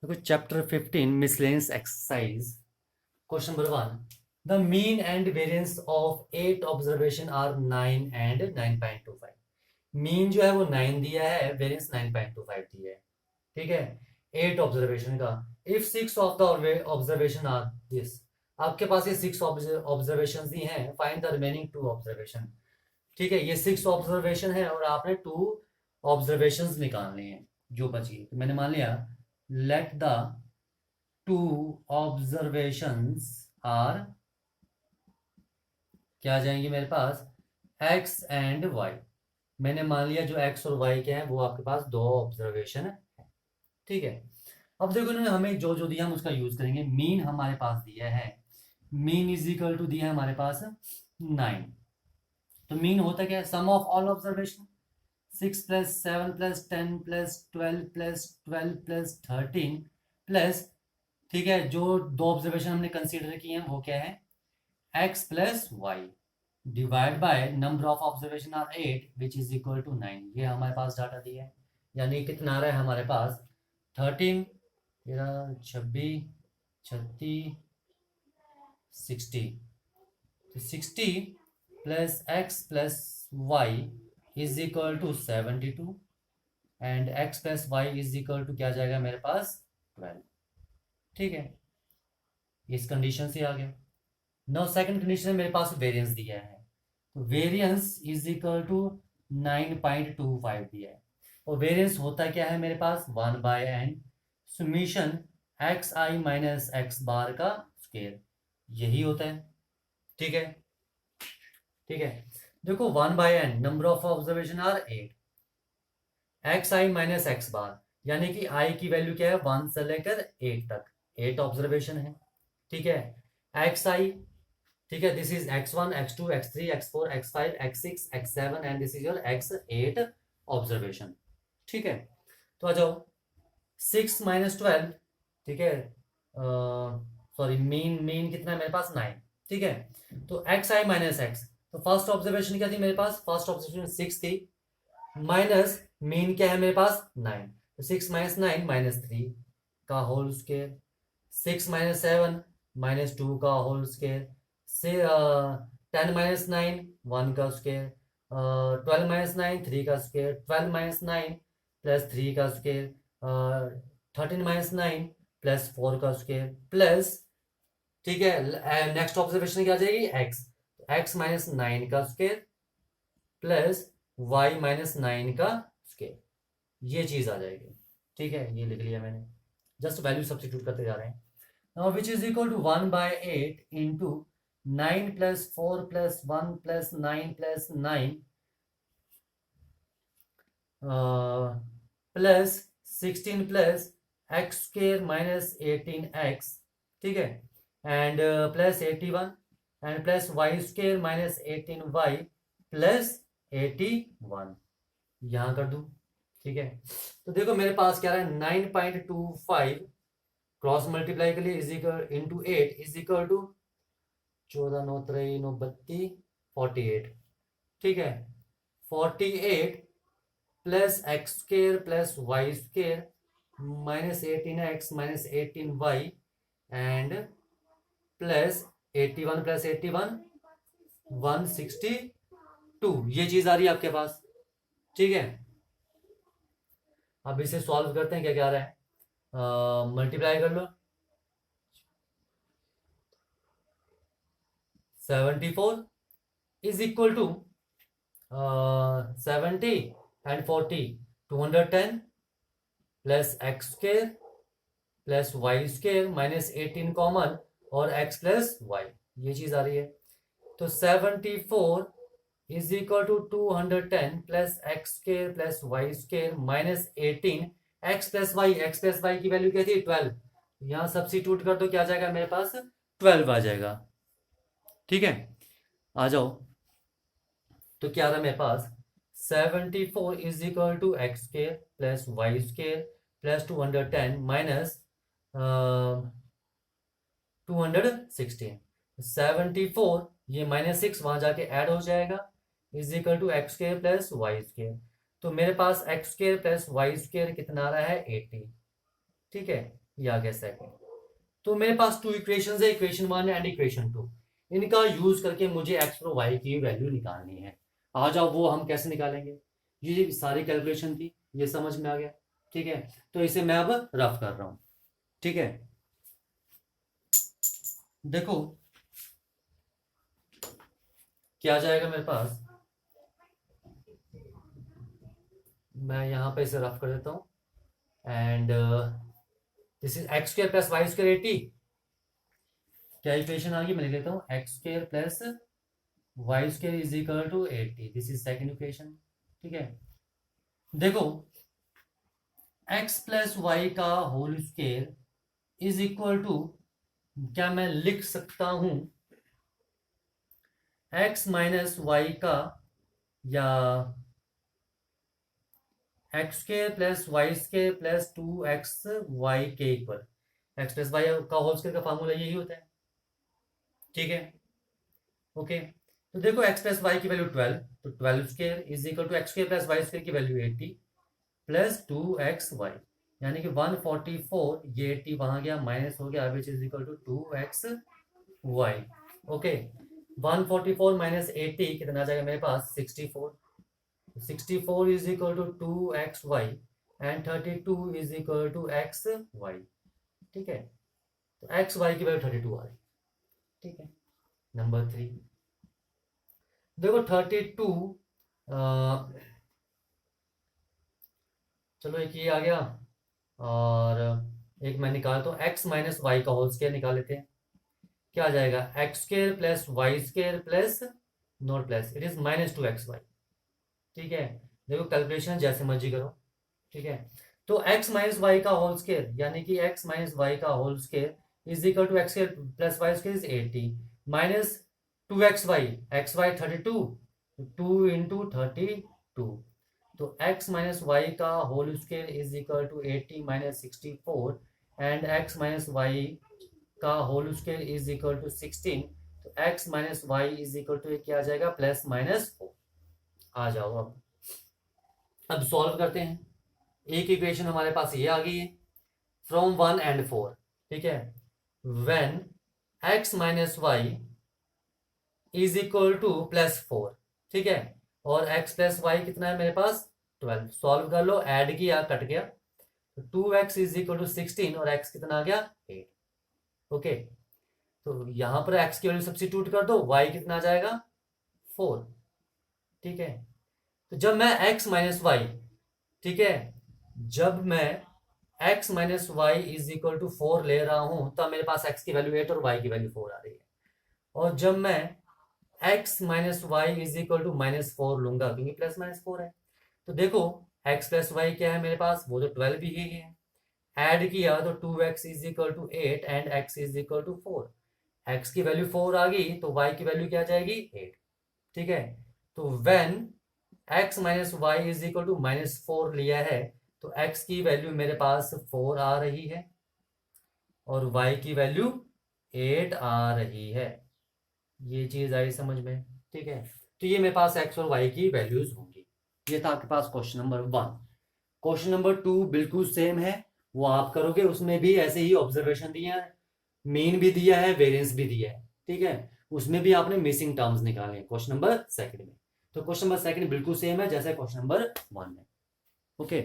देखो chapter 15 miscellaneous exercise question number 1। The mean and variance of 8 observation are 9 and 9.25। Mean जो है वो 9 दिया है, वेरिएंस 9.25 दिया है। ठीक है, 8 ऑब्जर्वेशन का। If 6 of the observation are this, आपके पास ये 6 ऑब्जर्वेशन दी हैं, फाइंड द रिमेनिंग 2 ऑब्जर्वेशन। ठीक है, ये 6 ऑब्जर्वेशन है और आपने 2 ऑब्जर्वेशंस निकालने हैं जो बची। तो मैंने मान लिया लेट द 2 ऑब्जर्वेशंस आर, क्या आ जाएंगे मेरे पास, x एंड y। मैंने मान लिया जो x और y के हैं वो आपके पास 2 ऑब्जर्वेशन है। ठीक है, अब देखो इन्होंने हमें जो जो दिया हम उसका यूज करेंगे। मीन हमारे पास दिया है, मीन इज इक्वल टू दिया है हमारे पास 9। तो मीन होता क्या है, सम ऑफ ऑल ऑब्जर्वेशन। 6 + 7 + 10 + 12 + 12 + 13 प्लस, ठीक है, जो 2 ऑब्जर्वेशन हमने कंसीडर किए हैं वो क्या है, x + y divide by number of observation are 8 which is equal to 9। ये हमारे पास डाटा दिया है, यानी कितना आ रहा है हमारे पास 13, 13, 26, 36, 60। तो 60 + x + y is equal to 72 and x + y is equal to क्या जाएगा मेरे पास 12। ठीक है, इस कंडीशन से आ गया। नाउ सेकंड कंडीशन में मेरे पास वेरिएंस दिया है, तो वेरिएंस इज इक्वल टू 9.25 दिया है। और वेरिएंस होता क्या है मेरे पास, 1/n सुमेशन xi - x बार का स्क्वायर, यही होता है। ठीक है, ठीक है, देखो 1/n number of observation are 8, xi - x bar, यानी कि i की वैल्यू क्या है 1 से लेकर 8 तक, 8 ऑब्जर्वेशन है। ठीक है, xi, ठीक है, this is x1 x2 x3 x4 x5 x6 x7 and this is your x8 observation. ठीक है, तो आ जाओ 6 - 12। ठीक है, सॉरी, मीन मीन कितना है मेरे पास 9। ठीक है, तो xi - x, तो फर्स्ट ऑब्जर्वेशन क्या थी मेरे पास, फर्स्ट ऑब्जर्वेशन 6 थी, माइनस मीन क्या है मेरे पास 9, तो 6 - 9 -3 का होल स्क्वायर, 6 - 7 -2 का होल स्क्वायर से 10 - 9 1 का स्क्वायर, 12 - 9 3 का स्क्वायर, 12 - 9 +3 का स्क्वायर, 13 - 9 +4 का स्क्वायर प्लस, ठीक है, नेक्स्ट ऑब्जर्वेशन क्या आ जाएगी x, x - 9 का स्क्वायर प्लस y - 9 का स्क्वायर, ये चीज आ जाएगी। ठीक है, ये लिख लिया मैंने, जस्ट वैल्यू सब्स्टिट्यूट करते जा रहे हैं। Now which is equal to 1/8 into 9 + 4 + 1 + 9 + 9 plus 16 plus x square -18x, ठीक है, and plus 81 and plus y square -18y plus 81, यहाँ कर दूं। ठीक है, तो देखो मेरे पास क्या है 9.25 क्रॉस मल्टीप्लाई के लिए is equal into 8 is equal to 14 9 3 9 32 48। ठीक है, 48 plus x square plus y square -18x -18y and plus 81 + 81 162, ये चीज आ रही है आपके पास। ठीक है, अब इसे सॉल्व करते हैं, क्या क्या आ रहा है, मल्टीप्लाई कर लो। 74 is equal to 70 and 40 210 plus x square plus y square -18 common और x प्लस वाई, ये चीज आ रही है। तो 74 is equal to 210 plus x square plus y square -18 x plus y की वैल्यू क्या थी 12, यहाँ सब्सिट्यूट कर दो, क्या आ जाएगा मेरे पास 12 आ जाएगा। ठीक है, आ जाओ, तो क्या रहा मेरे पास 74 is equal to x square plus y square plus 210 minus 216, 74 ये -6 वहां जाके ऐड हो जाएगा is equal to x square plus y square. तो मेरे पास x square plus y square कितना आ रहा है 80। ठीक है, ये आ गया सेकंड। तो मेरे पास टू इक्वेशंस है, इक्वेशन 1 एंड इक्वेशन 2। इनका यूज करके मुझे एक्स और वाई की वैल्यू निकालनी है। आ जाओ, वो हम कैसे निकालेंगे। ये सारी कैलकुलेशन थी, ये समझ में आ गया। ठीक है, तो इसे मैं अब रफ कर रहा हूं। ठीक है, देखो क्या जाएगा मेरे पास। मैं यहां पे इसे रफ कर देता हूं। And this is x square plus y square 80। क्या इक्वेशन आ गई, मैं लिख लेता हूँ x square plus y square is equal to 80। This is second equation. ठीक है, देखो एक्स प्लस वाई का whole square is equal to, क्या मैं लिख सकता हूं एक्स माइनस वाई का, या x square plus y square plus 2x y के इक्वल। एक्स प्लस वाई का होल स्क्र का फार्मूला यही होता है। ठीक है, ओके। तो देखो एक्स प्लस वाई की वैल्यू 12, तो 12 square is equal to x square plus y square की वैल्यू 80 प्लस 2xy, यानी कि 144। ये 80 वहां गया, माइनस हो गया, which is equal to 2xy। Okay, 144 minus 80 कितना आ जाएगा मेरे पास 64। 64 is equal to 2xy and 32 is equal to xy। ठीक है, तो xy की वैल्यू 32 आ रही। ठीक है, नंबर 3। देखो 32, चलो एक ये आ गया, और एक मैं निकालता हूँ एक्स माइनस वाई का होल स्क्वायर निकाल लेते हैं। क्या आ जाएगा x square plus y square plus, not plus, it is minus 2xy। ठीक है, देखो कैलकुलेशन जैसे मर्जी करो। ठीक है, तो x माइनस वाई का होल स्क्वायर, यानी कि x माइनस वाई का whole square is equal to x square plus y square is 80 minus 2xy, xy 32, 2 into 32। तो x माइनस वाई का whole square is equal to 80 माइनस 64 and x minus y का whole square is equal to 16। तो x minus y is equal to क्या आ जाएगा plus minus 4। आ जाओ अब सॉल्व करते हैं। एक इक्वेशन हमारे पास ये आ गई है फ्रॉम 1 एंड 4। ठीक है, when x minus y is equal to plus 4। ठीक है, और x प्लस वाई कितना है मेरे पास 12। सॉल्व कर लो, ऐड किया कट गया, तो 2x इज इक्वल टू 16 और x कितना आ गया 8। ओके, तो यहां पर x की वैल्यू सब्स्टिट्यूट कर दो, y कितना आ जाएगा 4। ठीक है, तो जब मैं x माइनस वाई, ठीक है, जब मैं x minus y is equal to 4 ले रहा हूं, तब मेरे पास x की वैल्यू 8 और y की वैल्यू 4 आ रही है। और जब मैं x minus y is equal to minus 4 लूंगा, क्योंकि प्लस माइनस 4 है, तो देखो x प्लस वाई क्या है मेरे पास, वो तो 12 भी ही है। ऐड किया तो 2x is equal to 8 and x is equal to 4। x की वैल्यू 4 आ गई, तो y की वैल्यू क्या जाएगी 8। ठीक है, तो when x minus y is equal to minus 4 लिया है, तो x की वैल्यू मेरे पास 4 आ रही है और y की वैल्यू 8 आ रही है। ये चीज आई समझ में। ठीक है, तो ये मेरे पास x और y की वैल्यूज होंगी। ये था आपके पास क्वेश्चन नंबर 1। क्वेश्चन नंबर 2 बिल्कुल सेम है, वो आप करोगे, उसमें भी ऐसे ही ऑब्जर्वेशन दिया है, मीन भी दिया है, वेरिएंस भी दिया है। ठीक है, उसमें भी आपने मिसिंग टर्म्स निकाले हैं क्वेश्चन नंबर 2 में। तो क्वेश्चन नंबर 2 बिल्कुल सेम है जैसे क्वेश्चन नंबर 1 है। ओके,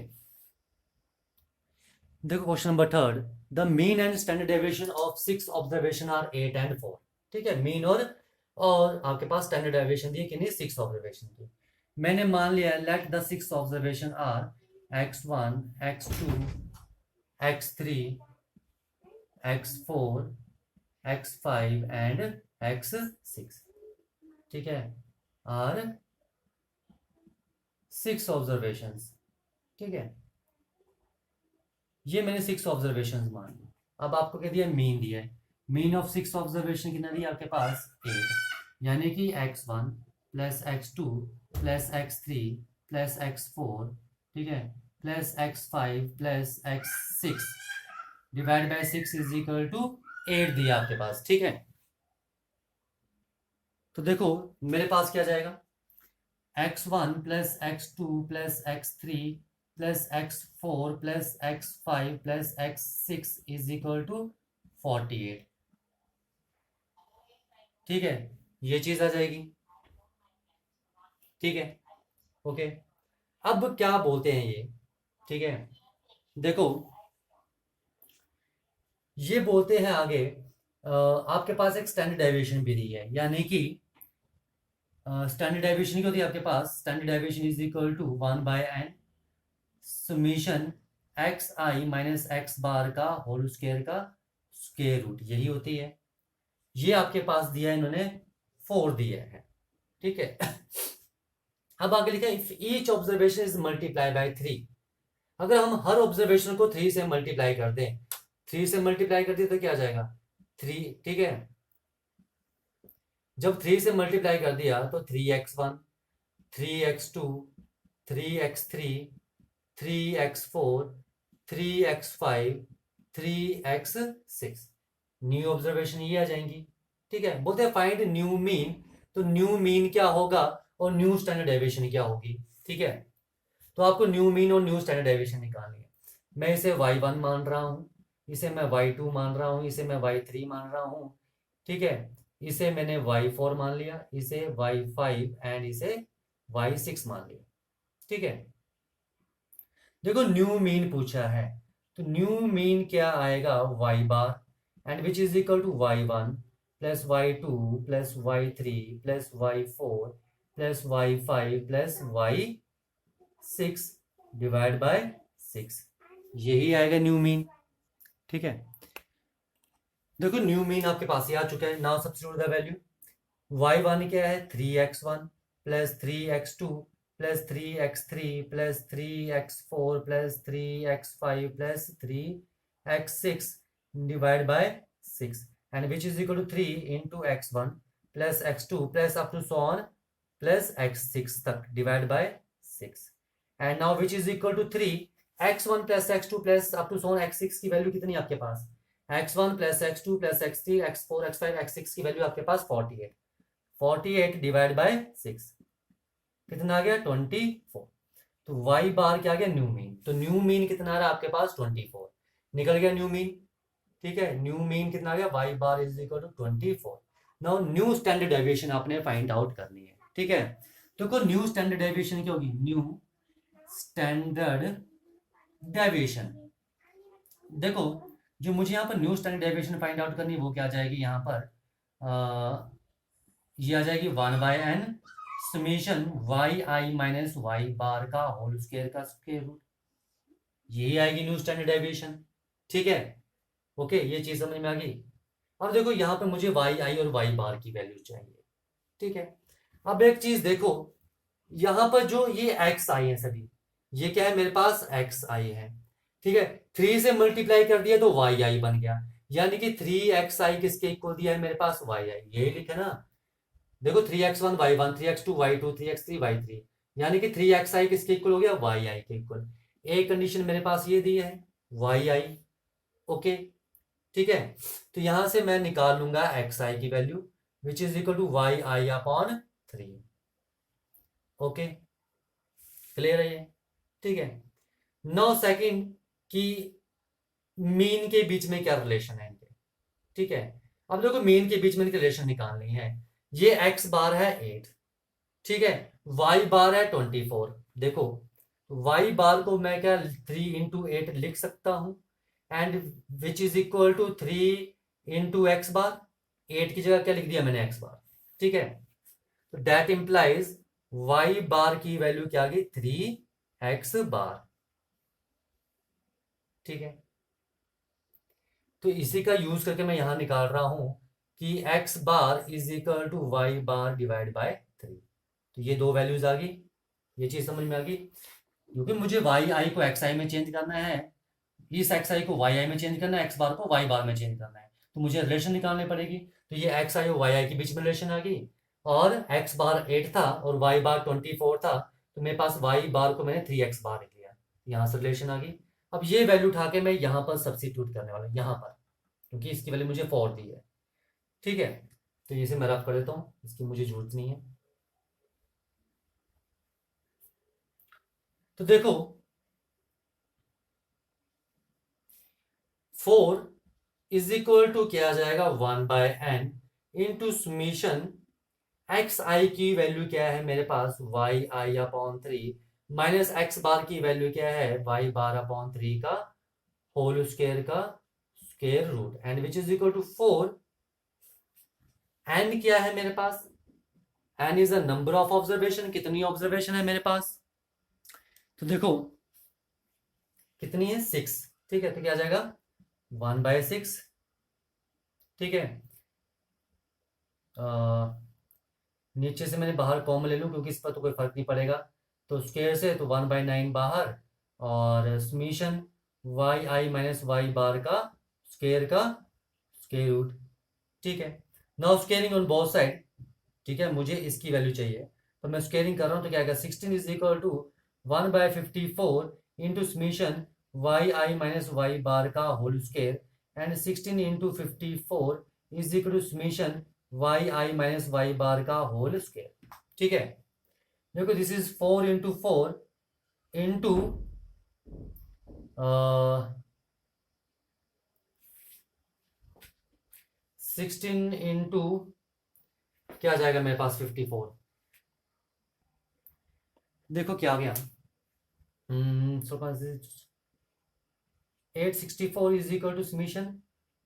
देखो question number 3, the mean and standard deviation of 6 observation are 8 and 4। ठीक है, मीन और आपके पास स्टैंडर्ड डेविएशन दी कितनी 6 ऑब्जर्वेशन की। मैंने मान लिया let the 6 observation are x1 x2 x3 x4 x5 and x6। ठीक है, आर 6 ऑब्जर्वेशंस। ठीक है, ये मैंने 6 ऑब्जर्वेशंस मान ली। अब आपको कह दिया मीन दिया है, मीन ऑफ 6 ऑब्जर्वेशन कितना दिया आपके पास 8, यानी कि x1 plus x2 plus x3 plus x4, ठीक है, plus x5 plus x6 divide by 6 is equal to 8 दिया आपके पास। ठीक है, तो देखो मेरे पास क्या जाएगा x1 plus x2 plus x3 plus x4 plus x5 plus x6 is equal to 48। ठीक है, ये चीज आ जाएगी। ठीक है, ओके। अब क्या बोलते हैं ये, ठीक है, देखो ये बोलते हैं आगे, आपके पास एक स्टैंडर्ड डेविएशन भी दी है, यानी कि स्टैंडर्ड डेविएशन क्या होती है आपके पास, standard deviation is equal to 1/n summation x i minus x bar का होल स्क्वायर का स्क्वायर रूट, यही होती है। ये आपके पास दिया है इन्होंने 4 दिया है। ठीक है, अब आगे लिखा है if each observation is multiply by 3। अगर हम हर ऑब्जर्वेशन को 3 से मल्टीप्लाई कर दें, 3 से मल्टीप्लाई कर दिए तो क्या आ जाएगा 3। ठीक है, जब 3 से मल्टीप्लाई कर दिया तो 3x1 3x2 3x3 3x4 3x5 3x6 new observation ये आ जाएंगी। ठीक है, बोलते हैं फाइंड न्यू मीन, तो न्यू मीन क्या होगा और न्यू स्टैंडर्ड डेविएशन क्या होगी। ठीक है, तो आपको न्यू मीन और न्यू स्टैंडर्ड डेविएशन निकालनी है। मैं इसे y1 मान रहा हूं, इसे मैं y2 मान रहा हूं, इसे मैं y3 मान रहा हूं। ठीक है, इसे मैंने y4 मान लिया, इसे y5 एंड इसे y6 मान लिया। ठीक है, देखो न्यू मीन पूछा है, तो न्यू मीन क्या आएगा y bar and which is equal to y1 plus y2 plus y3 plus y4 plus y5 plus y6 divide by 6, यही आएगा न्यू मीन। ठीक है, देखो न्यू मीन आपके पास ही आ चुका है। Now substitute the value, y1 क्या है 3x1 plus 3x2 plus 3x3 plus 3x4 plus 3x5 plus 3x6 divide by 6 and which is equal to 3 into x1 plus x2 plus up to so on plus x6 तक divide by 6 and now which is equal to 3 x1 plus x2 plus up to so on x6 की value कितनी है आपके पास, x1 plus x2 plus x3 x4 x5 x6 की value आपके पास 48। 48 divide by 6 कितना आ गया 24। तो y बार क्या आ गया न्यू मीन, तो न्यू मीन कितना आ रहा है आपके पास 24, निकल गया न्यू मीन। ठीक है, न्यू मीन कितना आ गया y bar is equal to 24। Now new standard deviation आपने फाइंड आउट करनी है। ठीक है, तो न्यू स्टैंडर्ड डेविएशन क्या होगी, न्यू स्टैंडर्ड डेविएशन, देखो जो मुझे यहाँ पर new standard deviation find out करनी है वो क्या आ जाएगी यहाँ पर, ये आ जाएगी 1/n summation Y i minus y bar का होल स्क्वायर का स्क्वायर रूट, यही आएगी न्यू स्टैंडर्ड डेविएशन। ठीक है, ओके, ये चीज समझ में आ गई। अब देखो यहाँ पे मुझे वाई आई और वाई बार की वैल्यू चाहिए। ठीक है, अब एक चीज देखो, यहाँ पर जो ये एक्स आई है सभी, ये क्या है मेरे पास एक्स आई है। ठीक है, 3 से मल्टीप्लाई कर दिया तो वाई आई बन गया, यानी कि 3xi किसके इक्वल दिया है मेरे पास वाई आई, यही लिखे ना। देखो 3x1 y1 3x2 y2 3x3 y3, यानी कि 3xi किसके इक्वल हो गया yi के इक्वल। एक कंडीशन मेरे पास ये दी है yi। ओके, ठीक है, तो यहां से मैं निकाल लूंगा xi की value which is equal to yi upon 3। Okay, clear है ये। ठीक है, नौ सेकंड की मीन के बीच में क्या रिलेशन है इनके। ठीक है, अब देखो मीन के बीच में इनके रिलेशन निकालनी है। ये x बार है 8, ठीक है, y बार है 24। देखो y बार को मैं क्या 3 इंटू 8 लिख सकता हूं and which is equal to 3 into x bar, 8 की जगह क्या लिख दिया मैंने x बार। ठीक है, तो दैट इंप्लाइज y बार की वैल्यू क्या आ गई 3x बार। ठीक है, तो इसी का यूज करके मैं यहां निकाल रहा हूं कि x bar is equal to y bar divide by 3। तो ये दो वैल्यूज आ गई, ये चीज समझ में आ गई। क्योंकि मुझे वाई आई को एक्स आई में चेंज करना है, इस एक्स आई को वाई आई में चेंज करना है, एक्स बार को वाई बार में चेंज करना है, तो मुझे रिलेशन निकालनी पड़ेगी। तो ये एक्स आई और वाई आई के बीच में रिलेशन आ गई, और एक्स बार 8 था और वाई बार 24 था, तो मेरे पास वाई बार को मैंने 3x बार लिख लिया, यहाँ से रिलेशन आ गई। अब ये वैल्यू उठा के मैं यहाँ पर सब्सिट्यूट करने वाला हूँ यहाँ पर, क्योंकि इसकी वैल्यू मुझे 4 दी है। ठीक है, तो इसे मैं रफ कर देता हूँ, इसकी मुझे जरूरत नहीं है। तो देखो 4 इज इक्वल टू क्या आ जाएगा 1/n into summation x i की वैल्यू क्या है मेरे पास y i upon 3 minus x bar की वैल्यू क्या है वाई बार अपॉन 3 का होल स्क्वायर का square root and which is equal to 4। N क्या है मेरे पास, n is the number of observation, कितनी ऑब्जर्वेशन है मेरे पास, तो देखो कितनी है 6, ठीक है, तो क्या आ जाएगा 1/6, ठीक है। नीचे से मैंने बाहर कॉमन ले लूं क्योंकि इस पर तो कोई फर्क नहीं पड़ेगा, तो स्क्वायर से तो 1/9 बाहर और summation y i minus y bar का स्क्वायर रूट, ठीक है। Now squaring on both side, ठीक है, मुझे इसकी वैल्यू चाहिए तो मैं स्क्वायरिंग कर रहा हूं तो क्या आएगा 16 is equal to 1/54 into summation y i minus y bar का whole square and 16 into 54 is equal to summation y i minus y bar का होल स्क्वायर, ठीक है। देखो this is 4 into 4 into 16 into क्या आ जाएगा मेरे पास 54, देखो क्या आ गया 864 is equal to summation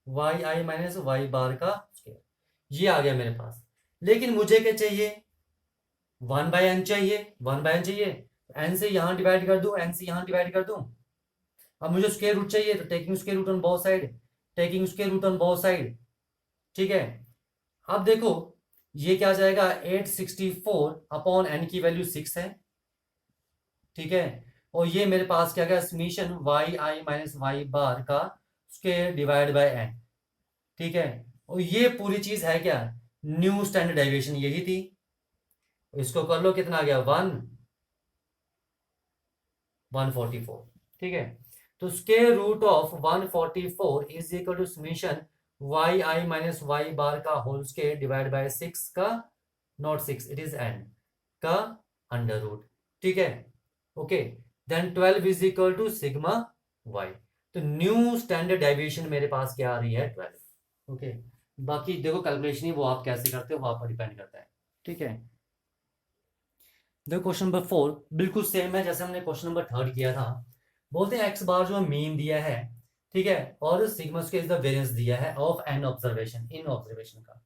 y i minus y bar का स्क्वायर, ये आ गया मेरे पास। लेकिन मुझे क्या चाहिए 1/n चाहिए, 1/n चाहिए, n से यहां डिवाइड कर दूं, n से यहां डिवाइड कर दूं। अब मुझे स्क्वायर रूट चाहिए तो taking square root on both side, taking square root on both side, ठीक है। अब देखो ये क्या आ जाएगा 864 अपॉन n की वैल्यू 6 है, ठीक है, और ये मेरे पास क्या गया summation y i minus y bar का स्क्वायर डिवाइड बाय n, ठीक है। और ये पूरी चीज है क्या न्यू स्टैंडर्ड डेविएशन यही थी, इसको कर लो कितना आ गया 144, ठीक है। तो square root of 144 is equal to summation y i minus y bar का होल स्क्वायर डिवाइड बाय 6 का नॉट 6 इट इज n का अंडर रूट, ठीक है, okay. Then 12 is equal to sigma y, तो न्यू स्टैंडर्ड डेविएशन मेरे पास क्या आ रही है 12, ओके। बाकी देखो कैलकुलेशन ही वो आप कैसे करते हो वो आप पर डिपेंड करता है, ठीक है। देखो क्वेश्चन नंबर 4 बिल्कुल सेम है जैसे हमने क्वेश्चन नंबर 3 किया था। बोलते हैं एक्स बार जो मीन दिया है, ठीक है, और sigma square is the variance दिया है ऑफ एन ऑब्जर्वेशन, इन ऑब्जर्वेशन का,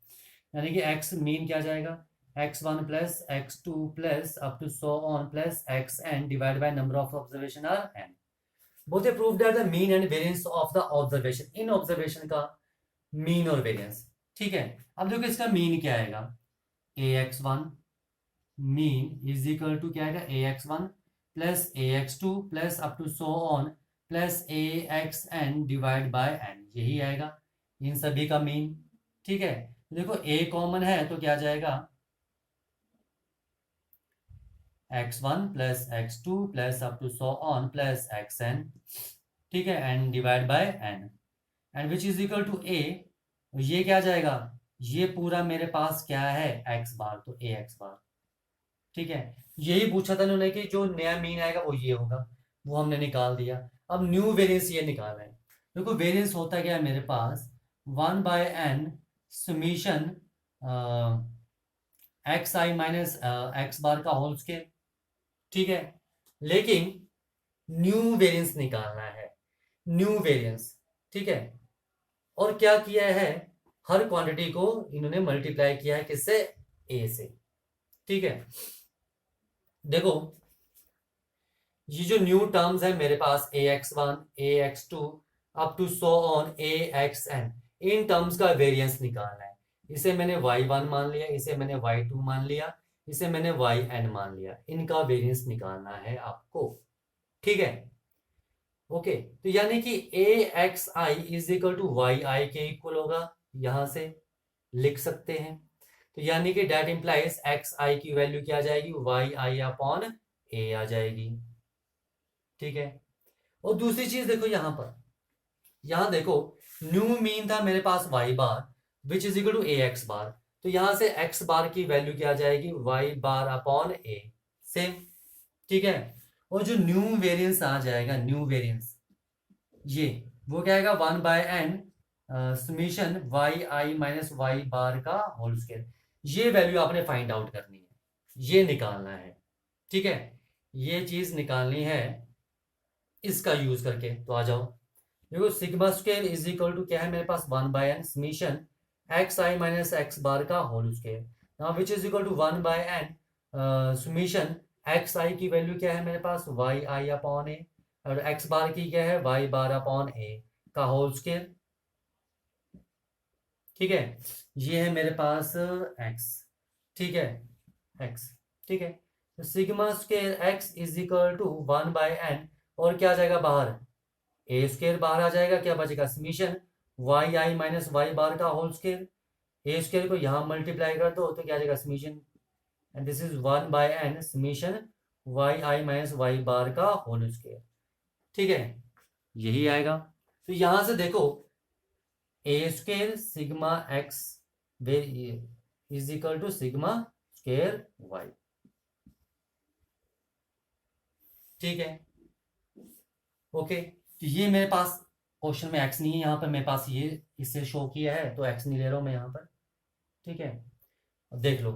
यानी कि एक्स मीन क्या जाएगा x1 plus x2 plus up to so on plus xn divide by number of observation are n। बोलते prove that the mean and variance of the observation, इन observation का mean और variance, ठीक है। अब देखो इसका मीन क्या आएगा ax1 mean is equal to क्या आएगा ax1 plus ax2 plus up to so on plus axn divide by n, यही आएगा इन सभी का मीन, ठीक है। देखो a कॉमन है तो क्या जाएगा x1 plus x2 plus up to so on plus xn, ठीक है, and divide by n and which is equal to a, ये क्या जाएगा ये पूरा मेरे पास क्या है x बार, तो ax बार, ठीक है। यही पूछा था उन्होंने कि जो नया मीन आएगा वो ये होगा, वो हमने निकाल दिया। अब न्यू वेरिएंस ये निकाल रहे हैं, देखो वेरिएंस होता क्या है मेरे पास 1/n summation x i minus x bar का होल स्क्वायर, ठीक है। लेकिन न्यू वेरिएंस निकालना है, न्यू वेरिएंस, ठीक है। और क्या किया है हर क्वांटिटी को इन्होंने मल्टीप्लाई किया है किससे a से, ठीक है। देखो ये जो न्यू टर्म्स है मेरे पास ax1 ax2 up to so on axn, इन टर्म्स का वेरिएंस निकालना है। इसे मैंने y1 मान लिया, इसे मैंने y2 मान लिया, इसे मैंने yn मान लिया, इनका वेरिएंस निकालना है आपको, ठीक है, ओके। तो यानी कि axi is equal to yi के इक्वल होगा, यहां से लिख सकते हैं। तो यानी कि डेट इंप्लाइज xi की वैल्यू क्या आ जाएगी yi अपॉन a आ जाएगी, ठीक है। और दूसरी चीज देखो यहां पर, यहां देखो न्यू मीन था मेरे पास y bar which is equal to ax bar, तो यहां से x बार की वैल्यू क्या आ जाएगी y bar upon a, same, ठीक है। और जो न्यू वेरिएंस आ जाएगा न्यू वेरिएंस, ये वो क्या आएगा 1/n summation y i minus y bar का होल स्क्वायर। ये वैल्यू आपने फाइंड आउट करनी है, ये निकालना है, ठीक है, ये चीज निकालनी है इसका यूज करके। तो आ जाओ, देखो sigma square is equal to क्या है मेरे पास 1/n summation x i minus x bar का whole square, now which is equal to 1/n summation x i की वैल्यू क्या है मेरे पास वाई आई अपॉन ए, और एक्स बार की क्या है वाई बार अपॉन ए का होल स्क्वायर, ठीक है, ये है मेरे पास एक्स, ठीक है, एक्स, ठीक है। तो sigma square x is equal to 1/n, और क्या आ जाएगा बाहर ए स्क्वायर बाहर आ जाएगा, क्या बचेगा summation y i minus y bar का होल स्क्वायर, ए स्क्वायर को यहाँ मल्टीप्लाई कर दो तो क्या आ जाएगा summation, and this is 1/n summation y i minus y bar का होल स्क्वायर, ठीक है, यही आएगा। तो यहां से देखो a square sigma x is equal to sigma square y, ठीक है, ओके। तो ये मेरे पास क्वेश्चन में एक्स नहीं है, यहाँ पर मेरे पास ये इससे शो किया है तो एक्स नहीं ले रहा हूं मैं यहाँ पर, ठीक है। अब देख लो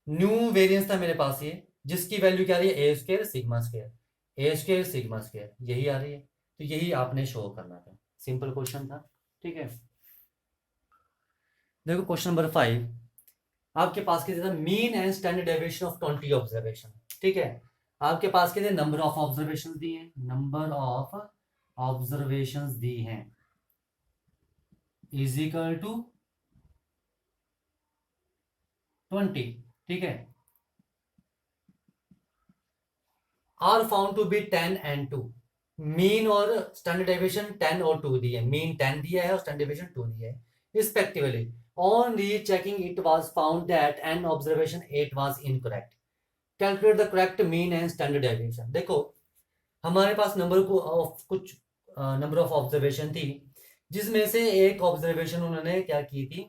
न्यू वेरिएंस था मेरे पास ये, जिसकी वैल्यू क्या आ रही है ए स्क्वायर सिग्मा स्क्वायर, ए स्क्वायर सिग्मा स्क्वायर यही आ रही है, तो यही आपने शो करना था, सिंपल क्वेश्चन था, ठीक है। देखो क्वेश्चन नंबर 5 आपके पास के था mean and standard deviation of 20 observation, ठीक है। आपके पास के नंबर ऑफ ऑब्जर्वेशन दी है, नंबर ऑफ ऑब्जर्वेशंस दी हैं इज इक्वल टू 20, ठीक है, are found to be 10 and 2, mean और स्टैंडर्ड डेविएशन 10 और 2 दिए, मीन 10 दिया है और स्टैंडर्ड डेविएशन 2 दिया है respectively, on rechecking it was found that an observation 8 was incorrect, calculate the correct mean and standard deviation. देखो हमारे पास नंबर को कुछ नंबर ऑफ ऑब्जर्वेशन थी, जिसमें से एक ऑब्जर्वेशन उन्होंने क्या की थी,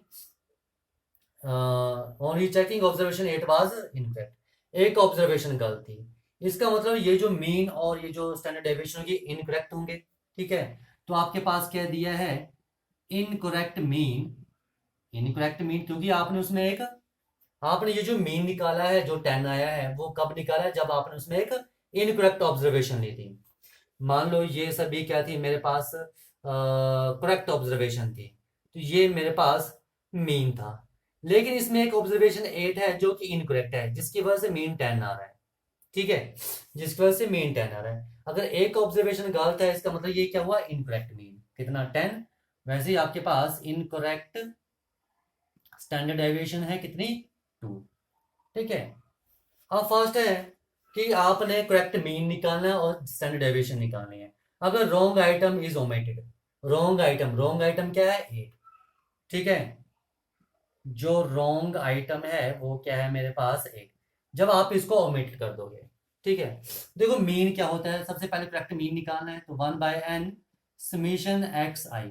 on rechecking observation 8 was incorrect, एक ऑब्जर्वेशन गलत थी, इसका मतलब ये जो मीन और ये जो स्टैंडर्ड डेविएशन होंगे इनकरेक्ट होंगे, ठीक है। तो आपके पास क्या दिया है इनकरेक्ट मीन, इनकरेक्ट मीन क्योंकि आपने उसमें एक, आपने ये जो मीन निकाला है जो 10 आया है वो कब निकाला है जब आपने उसमें एक इनकरेक्ट ऑब्जर्वेशन ली थी। मान लो ये सभी क्या थी मेरे पास करेक्ट ऑब्जर्वेशन थी, तो ये मेरे पास मीन था, लेकिन इसमें एक ऑब्जर्वेशन 8 है जो कि इनकरेक्ट है जिसकी वजह से मीन 10 आ रहा है, ठीक है, जिसकी वजह से मीन 10 आ रहा है। अगर एक ऑब्जर्वेशन गलत है इसका मतलब ये क्या हुआ इनकरेक्ट मीन कितना 10, वैसे ही आपके पास इनकरेक्ट स्टैंडर्ड डेविएशन है कितनी 2, ठीक है। अब फर्स्ट है कि आपने करेक्ट मीन निकालना है और स्टैंडर्ड डेविएशन निकालनी है। अगर wrong item is omitted, wrong item क्या है 8, ठीक है, जो रॉन्ग आइटम है वो क्या है मेरे पास 8, जब आप इसको ओमिट कर दोगे, ठीक है। देखो मीन क्या होता है, सबसे पहले करेक्ट मीन निकालना है तो 1/n समीशन एक्स आई,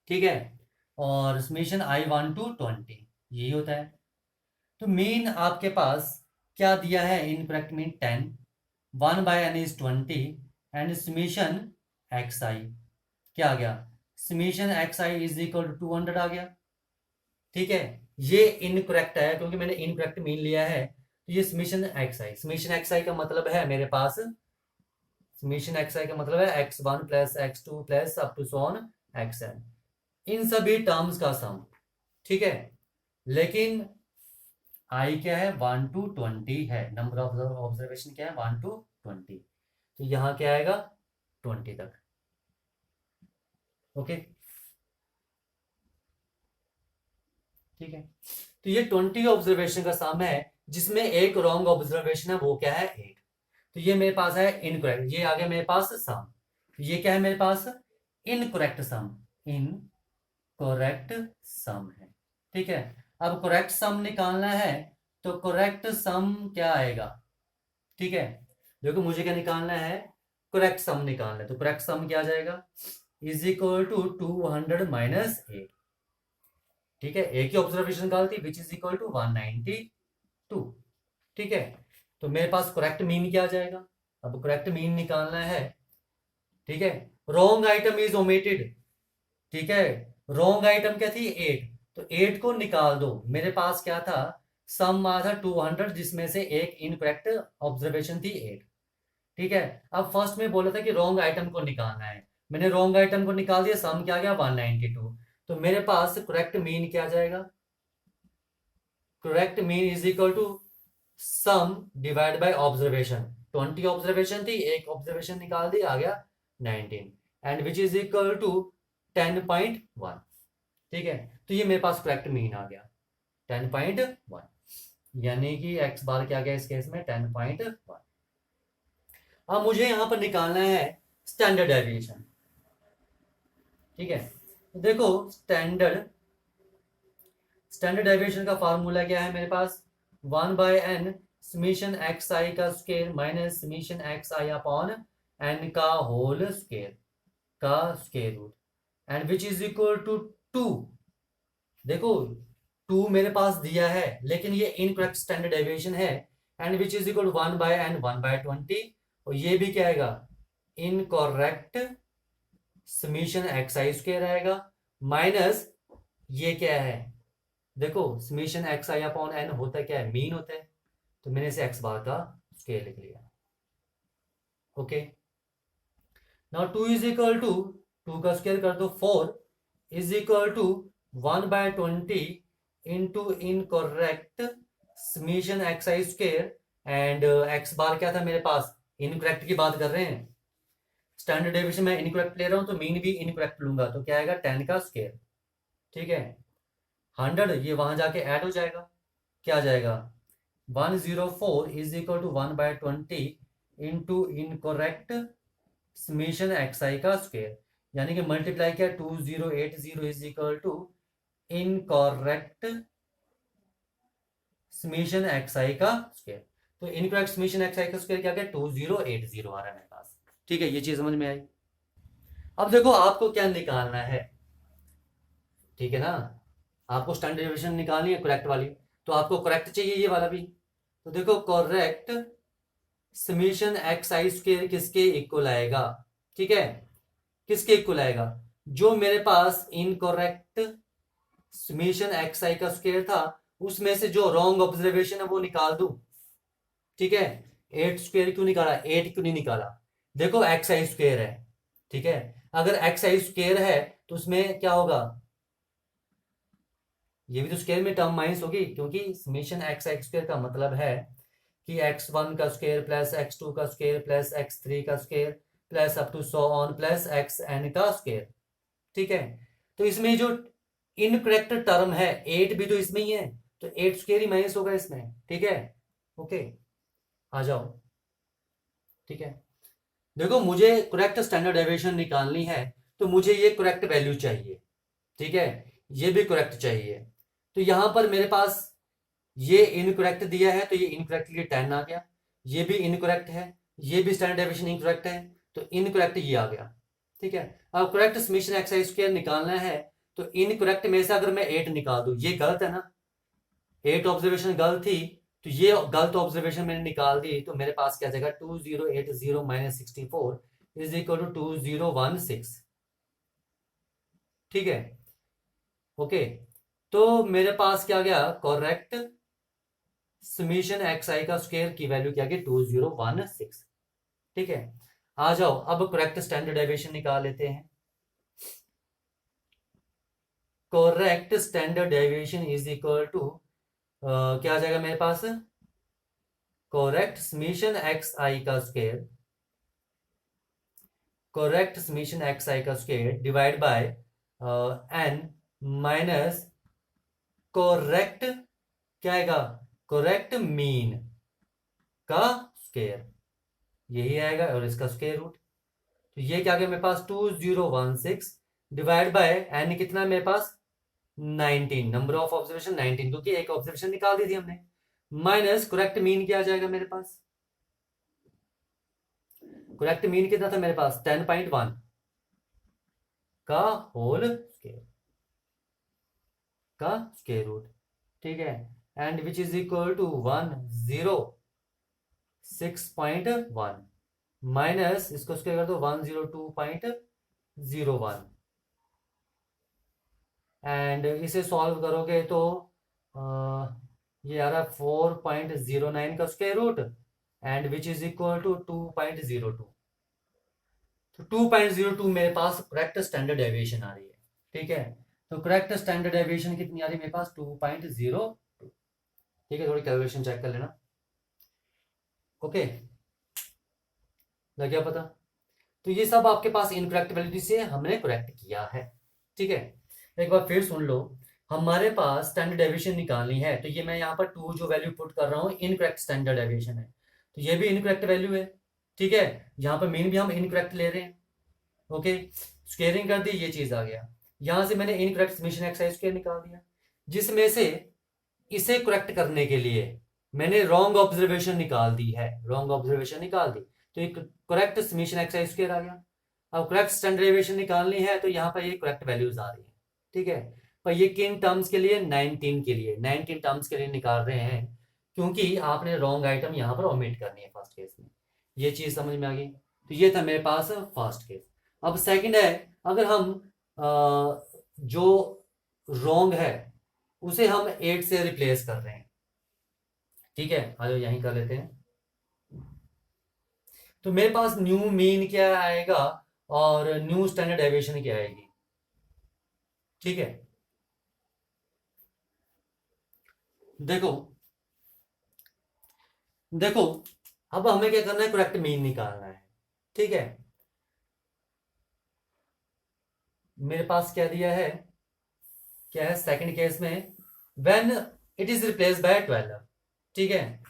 ठीक है, और समीशन i1 to 20 यही होता है। तो मीन आपके पास क्या दिया है incorrect mean 10, 1/n is 20 and summation x i क्या आ गया summation x i is equal to 200 आ गया, ठीक है। ये इनकरेक्ट है क्योंकि मैंने इनकरेक्ट मीन लिया है, तो ये समीशन एक्स आई का मतलब है मेरे पास, समीशन एक्स आई का मतलब है x1 plus x2 plus up to so on xn, इन सभी टर्म्स का सम, ठीक है। लेकिन आई क्या है 1 to 20 है, नंबर ऑफ ऑब्जर्वेशन क्या है 1 to 20, तो यहां क्या आएगा 20 तक, ओके, ठीक है। तो ये 20 ऑब्जर्वेशन का सम है जिसमें एक रॉन्ग ऑब्जर्वेशन है वो क्या है 8, तो ये मेरे पास है इनकरेक्ट, ये आ गया मेरे पास सम, तो ये क्या है मेरे पास इनकरेक्ट सम, इनकरेक्ट सम है, ठीक है। अब करेक्ट सम निकालना है तो करेक्ट सम क्या आएगा, ठीक है, देखो मुझे क्या निकालना है करेक्ट सम निकालना है, तो करेक्ट सम क्या आ जाएगा इज इक्वल टू 200 माइनस 8, ठीक है, एक ही ऑब्जर्वेशन निकालती विच इज इक्वल टू 192, ठीक है। तो मेरे पास करेक्ट मीन क्या आ जाएगा, अब करेक्ट मीन निकालना है, ठीक है, रॉन्ग आइटम इज ओमिटेड, ठीक है, रॉन्ग आइटम क्या थी 8, तो 8 को निकाल दो। मेरे पास क्या था, सम आया था 200 जिसमें से एक इनकरेक्ट ऑब्जर्वेशन थी 8, ठीक है। अब फर्स्ट में बोला था कि रॉन्ग आइटम को निकालना है, मैंने रॉन्ग आइटम को निकाल दिया, सम क्या गया 192, तो मेरे पास करेक्ट मीन क्या जाएगा, correct mean is equal to sum divide by observation, 20 observation थी, एक ऑब्जर्वेशन निकाल दी, आ गया 19, and which is equal to 10.1, ठीक है। तो ये मेरे पास करेक्ट मीन आ गया 10.1, यानी कि एक्स बार क्या गया इस केस में 10.1। अब मुझे यहां पर निकालना है स्टैंडर्ड डेविएशन, ठीक है। तो देखो स्टैंडर्ड डेविएशन का फार्मूला क्या है मेरे पास, 1/n समीशन एक्स आई का square minus summation x i upon n का होल स्क्वायर का square root, and which is equal to 2। देखो 2 मेरे पास दिया है लेकिन ये इनकरेक्ट स्टैंडर्ड डेविएशन है, and which is equal to 1/n 1/20, और ये भी क्या आएगा incorrect summation x i square आएगा, माइनस ये क्या है, देखो summation x i upon n होता क्या है, मीन होता है, तो मैंने इसे एक्स बार का स्क्वायर लिख लिया, okay. Now 2 is equal to 2 का स्क्वायर कर दो 4 is equal to 1/20 into incorrect summation x i square, and x bar क्या था मेरे पास, इनकरेक्ट की बात कर रहे हैं, स्टैंडर्ड डेविएशन में इनकरेक्ट ले रहा हूं तो मीन भी इनकरेक्ट लूंगा, तो क्या आएगा 10 का स्क्वायर, ठीक है। 100 ये वहां जाके ऐड हो जाएगा, क्या आ जाएगा 104 is equal to 1/20 into incorrect summation x i का स्क्वायर, यानी कि मल्टीप्लाई किया 2080 is equal to incorrect summation x i का स्क्वायर, तो इनकरेक्ट समीशन एक्स आई का स्क्वायर क्या गया 2080 आ रहा है मेरे पास, ठीक है। ये चीज समझ में आई। अब देखो आपको क्या निकालना है, ठीक है ना, आपको स्टैंडर्ड डेविएशन निकालनी है करेक्ट वाली, तो आपको करेक्ट चाहिए ये वाला भी, तो देखो correct summation x i square किसके इक्वल आएगा, ठीक है, किसके इक्वल आएगा, जो मेरे पास इनकरेक्ट समीशन एक्स आई का स्क्वायर था उसमें से जो रॉन्ग ऑब्जर्वेशन है वो निकाल दूं, ठीक है। 8 स्क्वायर क्यों निकाला, 8 क्यों नहीं निकाला, देखो एक्स आई स्क्वायर है, ठीक है, अगर एक्स आई स्क्वायर है तो उसमें क्या होगा, ये भी तो स्क्वायर में टर्म माइनस होगी, क्योंकि समेशन एक्स आई स्क्वायर का मतलब है कि x1 का स्क्वायर प्लस x2 का स्क्वायर प्लस x3 का square plus up to so on plus xn का स्क्वायर, ठीक है। तो इसमें जो इनकरेक्ट टर्म है 8 भी तो इसमें ही है, तो 8 स्क्वायर ही माइनस होगा इसमें, ठीक है, ओके, आ जाओ, ठीक है। देखो मुझे करेक्ट स्टैंडर्ड डेविएशन निकालनी है, तो मुझे ये करेक्ट वैल्यू चाहिए, ठीक है, ये भी करेक्ट चाहिए, तो यहां पर मेरे पास ये इनकरेक्ट दिया है तो ये इनकरेक्ट लिए 10 आ गया, ये भी इनकरेक्ट है, ये भी स्टैंडर्ड डेविएशन इनकरेक्ट है, तो इनकरेक्ट ये आ गया, ठीक है। अब correct summation x i square निकालना है, तो इनकरेक्ट में से अगर मैं 8 निकाल दूं, ये गलत है ना, 8 ऑब्जर्वेशन गलत थी, तो ये गलत ऑब्जर्वेशन मैंने निकाल दी, तो मेरे पास क्या जाएगा 2080 माइनस 64 इज इक्वल टू 2016, ठीक है, ओके। तो मेरे पास क्या गया करेक्ट समीशन एक्स आई का स्क्वायर की वैल्यू क्या गई 2016, ठीक है। आ जाओ अब करेक्ट स्टैंडर्ड डेविएशन निकाल लेते हैं, correct standard deviation is equal to क्या आ जाएगा मेरे पास, करेक्ट समीशन एक्स आई का square, correct summation x i का square divide by n minus correct क्या आएगा, करेक्ट मीन का स्क्वायर, यही आएगा, और इसका स्क्वायर रूट, तो ये क्या गया मेरे पास 2016 डिवाइड बाय एन कितना मेरे पास 19, नंबर ऑफ ऑब्जर्वेशन 19, क्योंकि एक ऑब्जर्वेशन निकाल दी थी हमने, माइनस करेक्ट मीन क्या आ जाएगा मेरे पास, करेक्ट मीन कितना था मेरे पास 10.1 का होल स्क्वायर का स्क्वायर रूट, ठीक है, and which is equal to 106.1 minus इसको स्क्वायर कर दो 102.1, 0.01 एंड इसे सॉल्व करोगे तो ये आ रहा है 4.09 का square root and which is equal to 2.02। तो 2.02 मेरे पास करेक्ट स्टैंडर्ड डेविएशन आ रही है। ठीक है, तो करेक्ट स्टैंडर्ड डेविएशन कितनी आ रही है मेरे पास? 2.02। ठीक है, थोड़ी कैलकुलेशन चेक कर लेना। ओके, लग गया पता? तो ये सब आपके पास इनकरेक्ट वैल्यू से हमने करेक्ट किया है। ठीक है, एक बार फिर सुन लो, हमारे पास स्टैंडर्ड डेविएशन निकालनी है, तो ये मैं यहाँ पर 2 जो वैल्यू पुट कर रहा हूँ इनकरेक्ट स्टैंडर्ड डेविएशन है, तो ये भी इनकरेक्ट वैल्यू है। ठीक है, यहाँ पर मीन भी हम इनकरेक्ट ले रहे हैं। ओके, स्क्वेयरिंग कर दी, ये चीज आ गया। यहां से मैंने incorrect summation x i square निकाल दिया, जिसमें से इसे करेक्ट करने के लिए मैंने रॉन्ग ऑब्जर्वेशन निकाल दी है। रॉन्ग ऑब्जर्वेशन निकाल दी तो एक correct summation x i square आ गया। अब करेक्ट स्टैंडर्ड डेविएशन निकालनी है तो यहाँ पर ये करेक्ट वैल्यूज आ रही है। ठीक है, पर ये किन टर्म्स के लिए? 19 के लिए, 19 टर्म्स के लिए निकाल रहे हैं, क्योंकि आपने रॉन्ग आइटम यहाँ पर ओमिट करनी है फर्स्ट केस में। ये चीज समझ में आ गई? तो ये था मेरे पास फर्स्ट केस। अब सेकंड है, अगर हम जो रॉन्ग है उसे हम 8 से रिप्लेस कर रहे हैं। ठीक है, आइए यहीं कर लेते हैं। तो मेरे पास न्यू मीन क्या आएगा और न्यू स्टैंडर्ड डेविएशन क्या आएगी। ठीक है, देखो देखो, अब हमें क्या करना है? करेक्ट मीन निकालना है। ठीक है, मेरे पास क्या दिया है? क्या है सेकंड केस में? When it is replace by 12। ठीक है,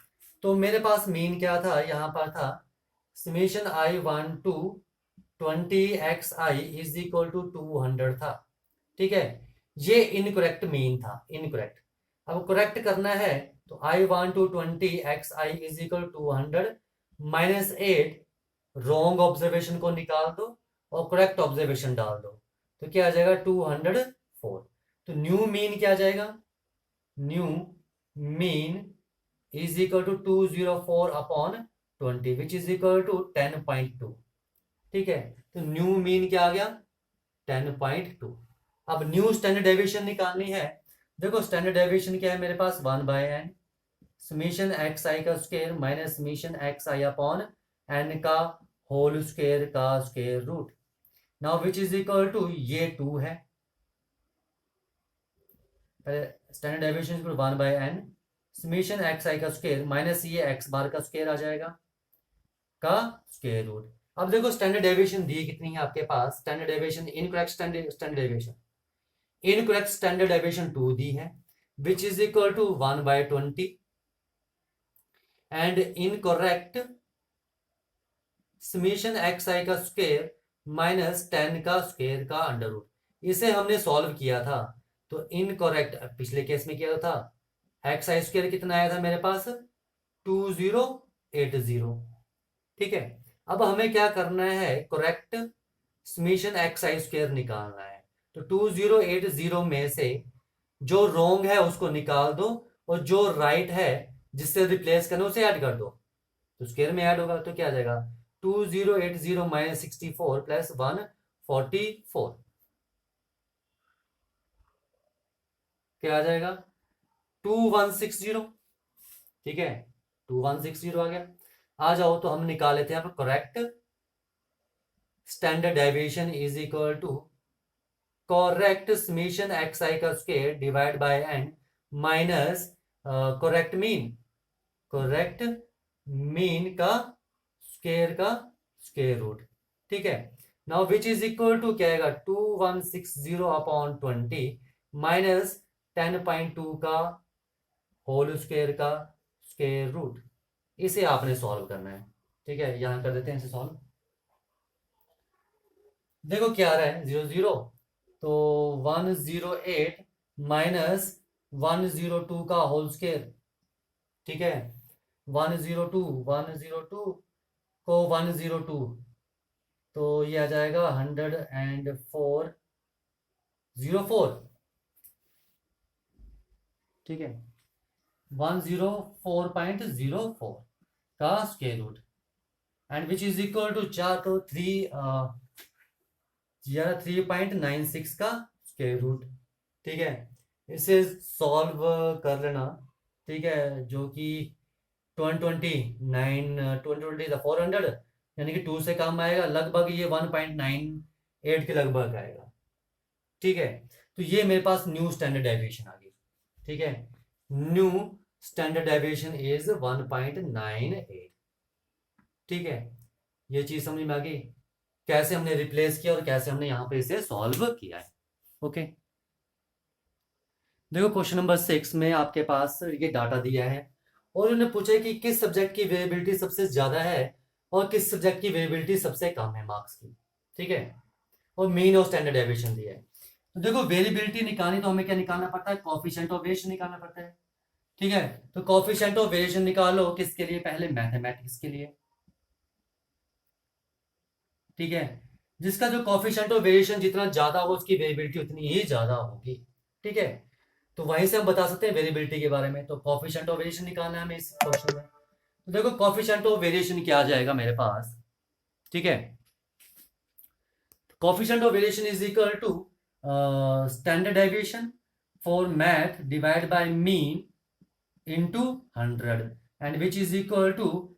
तो मेरे पास मीन क्या था? यहां पर था summation I1 to 20xi is equal to 200 था। ठीक है, ये इनकरेक्ट मीन था, इनकरेक्ट। अब करेक्ट करना है तो I1 to 20xi is equal 200 -8 wrong observation को निकाल दो और करेक्ट ऑब्जर्वेशन डाल दो, तो क्या आ जाएगा? 204। तो न्यू मीन क्या आ जाएगा? New mean is equal to 204 upon 20 which is equal to 10.2। ठीक है, तो न्यू मीन क्या आ गया? 10.2। अब न्यू स्टैंडर्ड डेविएशन निकालनी है। देखो स्टैंडर्ड डेविएशन क्या है मेरे पास? 1/n समेशन एक्स आई का square minus summation x i upon n का होल स्क्वायर का square root. Now which is equal to, ये 2 है, standard deviation equal 1/n summation x i का स्क्वायर माइनस ये एक्स बार का square आ जाएगा का स्क्वायर रूट। अब देखो स्टैंडर्ड डेविएशन दी कितनी है आपके पास? Standard deviation incorrect standard deviation, incorrect standard deviation 2 दी है which is equal to 1/20 and incorrect summation x i का स्क्वायर माइनस 10 का स्क्वायर का अंडर रूट। इसे हमने सॉल्व किया था, तो इनकरेक्ट पिछले केस में किया था, एक्स आई स्क्वायर कितना आया था मेरे पास? 2080। ठीक है, अब हमें क्या करना है? Correct summation x i square निकालना है। तो 2080 में से जो रॉन्ग है उसको निकाल दो और जो राइट है जिससे रिप्लेस करना उसे ऐड कर दो, तो स्क्वायर में ऐड होगा, तो क्या आ जाएगा? 2080 माइनस 64 प्लस 144, क्या आ जाएगा? 2160। ठीक है, 2160 आ गया। आ जाओ तो हम निकाल लेते हैं यहाँ पर correct standard deviation is equal to correct summation x i का square divide by n minus correct mean, correct mean का स्क्वायर रूट। ठीक है, now which is equal to क्या आएगा? 2160 अपॉन 20 माइनस 10.2 का होल स्क्वायर का स्क्वायर रूट। इसे आपने सॉल्व करना है। ठीक है, यहां कर देते हैं इसे सॉल्व। देखो क्या आ रहा है? 0 0, तो 108 माइनस 102 का होल स्क्वायर। ठीक है, 102 को 102, तो ये आ जाएगा 104 ठीक है, 104.04 का square root and which is equal to 4 तो 3 या 3.96 का स्क्वायर रूट। ठीक है, इसे सॉल्व कर लेना। ठीक है, जो कि 400 यानी कि 2 से कम आएगा, लगभग ये 1.98 के लगभग आएगा। ठीक है, तो ये मेरे पास न्यू स्टैंडर्ड डेविएशन आ गई। ठीक है, न्यू स्टैंडर्ड डेविएशन इज 1.98। ठीक है, ये चीज समझ में आ गई, कैसे हमने रिप्लेस किया और कैसे हमने यहां पे इसे सॉल्व किया है। ओके, देखो क्वेश्चन नंबर 6 में आपके पास ये डाटा दिया है और उन्होंने पूछा कि किस सब्जेक्ट की वेरिएबिलिटी सबसे ज्यादा है और किस सब्जेक्ट की वेरिएबिलिटी सबसे कम है मार्क्स की। ठीक है, और मीन और स्टैंडर्ड डेविएशन दिया है। तो देखो वेरिएबिलिटी निकालनी तो हमें क्या निकालना पड़ता है, कोएफिशिएंट ऑफ वेरिएशन निकालना पड़ता है। ठीक है, तो कोएफिशिएंट ऑफ वेरिएशन निकालो किसके लिए, पहले मैथमेटिक्स के लिए। ठीक है, जिसका जो कोएफिशिएंट ऑफ वेरिएशन जितना ज्यादा हो उसकी वेरिएबिलिटी उतनी ही ज्यादा होगी। ठीक है, तो वहीं से हम बता सकते हैं वेरिएबिलिटी के बारे में। तो कोएफिशिएंट ऑफ वेरिएशन निकालना है हमें इस क्वेश्चन में। तो देखो कोएफिशिएंट ऑफ वेरिएशन क्या आ जाएगा मेरे पास। ठीक है, coefficient of variation is equal to standard deviation for math divide by mean into 100 and which is equal to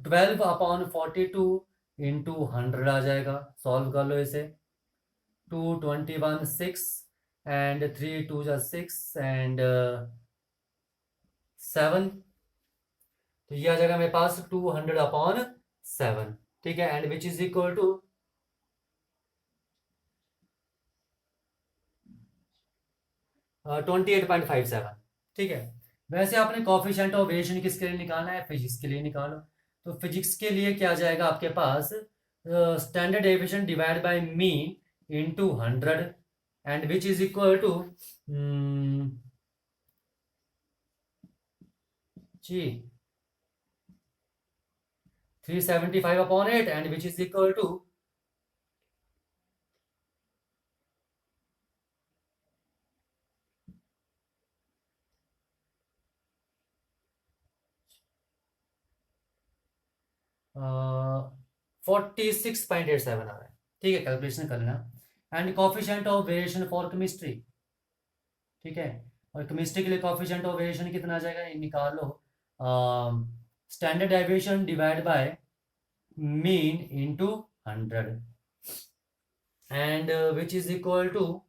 12/42 into 100 आ जाएगा। सॉल्व कर लो इसे। 221 6 एंड 3 2 6 एंड 7, तो ये आ जाएगा मेरे पास 200/7। ठीक है, and which is equal to 28.57। ठीक है, वैसे आपने कोएफिशिएंट ऑफ वेरिएशन किसके लिए निकालना है, फिजिक्स के लिए निकालो। तो फिजिक्स के लिए क्या आ जाएगा आपके पास, standard deviation divide by mean into 100 and which is equal to जी 375/8 and which is equal to 46.87 आ रहा है। ठीक है, कैलकुलेशन कर लेना। And coefficient of variation for chemistry. ठीक है, और केमिस्ट्री के लिए कोएफिशिएंट ऑफ वेरिएशन कितना आ जाएगा, ये निकाल लो। Standard deviation divide by mean into 100 and which is equal to